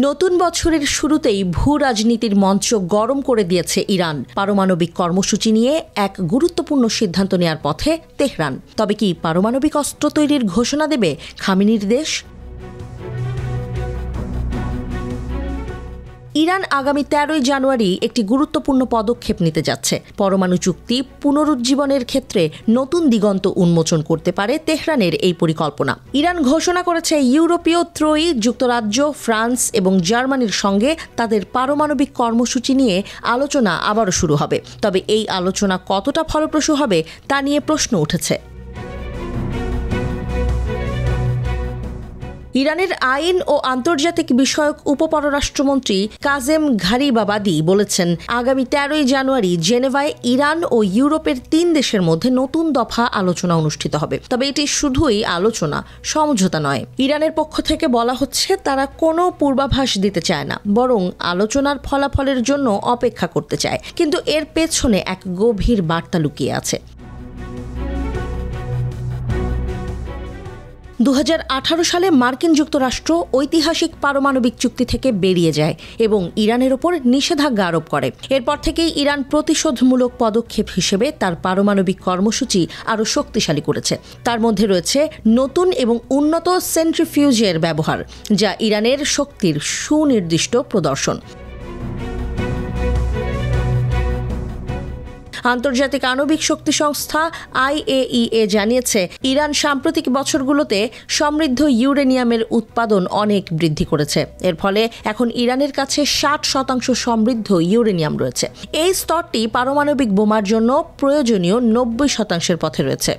নতুন বছরের শুরুতেই ভূ রাজনীতির মঞ্চ গরম করে দিয়েছে ইরান। পারমাণবিক কর্মসূচি নিয়ে এক গুরুত্বপূর্ণ সিদ্ধান্ত নেয়ার পথে তেহরান। তবে কি পারমাণবিক অস্ত্র তৈরির ঘোষণা দেবে খামেনির দেশ? ইরান আগামী 13 জানুয়ারি একটি গুরুত্বপূর্ণ পদক্ষেপ নিতে যাচ্ছে। পরমাণু চুক্তি পুনরুজ্জীবনের ক্ষেত্রে নতুন দিগন্ত উন্মোচন করতে পারে তেহরানের এই পরিকল্পনা। ইরান ঘোষণা করেছে ইউরোপীয় ত্রয়ী যুক্তরাজ্য, ফ্রান্স এবং জার্মানির সঙ্গে তাদের পারমাণবিক কর্মসূচি নিয়ে আলোচনা আবারও শুরু হবে। তবে এই আলোচনা কতটা ফলপ্রসূ হবে তা নিয়ে প্রশ্ন উঠেছে। ইরানের আইন ও আন্তর্জাতিক বিষয়ক উপপররাষ্ট্রমন্ত্রী কাজেম ঘারিবাবাদি বলেছেন, আগামী 13 জানুয়ারি জেনেভায় ইরান ও ইউরোপের 3 দেশের মধ্যে নতুন দফা আলোচনা অনুষ্ঠিত হবে। তবে এটি শুধুই আলোচনা, সমঝোতা নয়। ইরানের পক্ষ থেকে বলা হচ্ছে তারা কোনো পূর্বাভাস দিতে চায় না, বরং আলোচনার ফলাফলের জন্য অপেক্ষা করতে চায়। কিন্তু এর পেছনে এক গভীর বার্তা লুকিয়ে আছে। 2018 সালে মার্কিন যুক্তরাষ্ট্র ঐতিহাসিক পারমাণবিক চুক্তি থেকে বেরিয়ে যায় এবং ইরানের ওপর নিষেধাজ্ঞা আরোপ করে। এরপর থেকেই ইরান প্রতিশোধমূলক পদক্ষেপ হিসেবে তার পারমাণবিক কর্মসূচি আরও শক্তিশালী করেছে। তার মধ্যে রয়েছে নতুন এবং উন্নত সেন্ট্রিফিউজের ব্যবহার, যা ইরানের শক্তির সুনির্দিষ্ট প্রদর্শন। আন্তর্জাতিক আণবিক শক্তি সংস্থা IAEA জানিয়েছে, ইরান সাম্প্রতিক বছরগুলোতে সমৃদ্ধ ইউরেনিয়ামের উৎপাদন অনেক বৃদ্ধি করেছে। এর ফলে এখন ইরানের কাছে 60% সমৃদ্ধ ইউরেনিয়াম রয়েছে। এই স্তরটি পারমাণবিক বোমার জন্য প্রয়োজনীয় 90% পথে রয়েছে।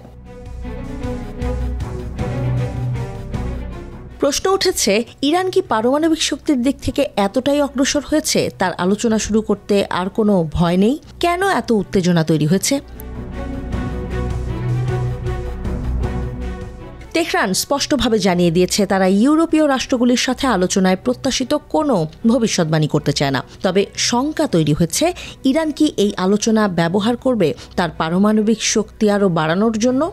প্রশ্ন উঠেছে, ইরান কি পারমাণবিক শক্তির দিক থেকে এতটাই অগ্রসর হয়েছে তার আলোচনা শুরু করতে আর কোনো ভয় নেই? কেন এত উত্তেজনা তৈরি হয়েছে? তেহরান স্পষ্টভাবে জানিয়ে দিয়েছে তারা ইউরোপীয় রাষ্ট্রগুলির সাথে আলোচনায় প্রত্যাশিত কোনো ভবিষ্যৎবাণী করতে চায় না। তবে শঙ্কা তৈরি হয়েছে, ইরান কি এই আলোচনা ব্যবহার করবে তার পারমাণবিক শক্তি আরও বাড়ানোর জন্য?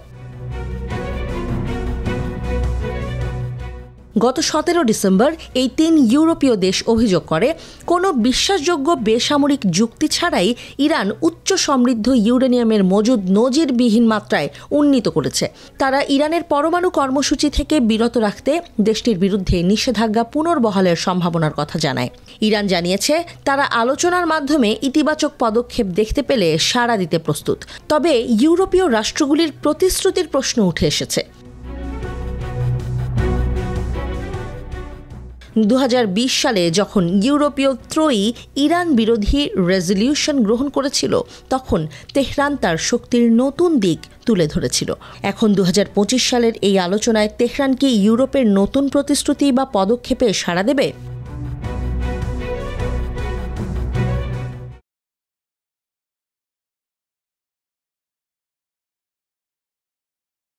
গত 17 ডিসেম্বর এই 3 ইউরোপীয় দেশ অভিযোগ করে, কোনো বিশ্বাসযোগ্য বেসামরিক যুক্তি ছাড়াই ইরান উচ্চ সমৃদ্ধ ইউরেনিয়ামের মজুদ নজিরবিহীন মাত্রায় উন্নীত করেছে। তারা ইরানের পরমাণু কর্মসূচি থেকে বিরত রাখতে দেশটির বিরুদ্ধে নিষেধাজ্ঞা পুনর্বহালের সম্ভাবনার কথা জানায়। ইরান জানিয়েছে তারা আলোচনার মাধ্যমে ইতিবাচক পদক্ষেপ দেখতে পেলে সাড়া দিতে প্রস্তুত। তবে ইউরোপীয় রাষ্ট্রগুলির প্রতিশ্রুতির প্রশ্ন উঠে এসেছে। 2020 সালে যখন ইউরোপীয় ত্রয়ী ইরান বিরোধী রেজলিউশন গ্রহণ করেছিল, তখন তেহরান তার শক্তির নতুন দিক তুলে ধরেছিল। এখন 2025 সালের এই আলোচনায় তেহরান কি ইউরোপের নতুন প্রতিশ্রুতি বা পদক্ষেপে সাড়া দেবে?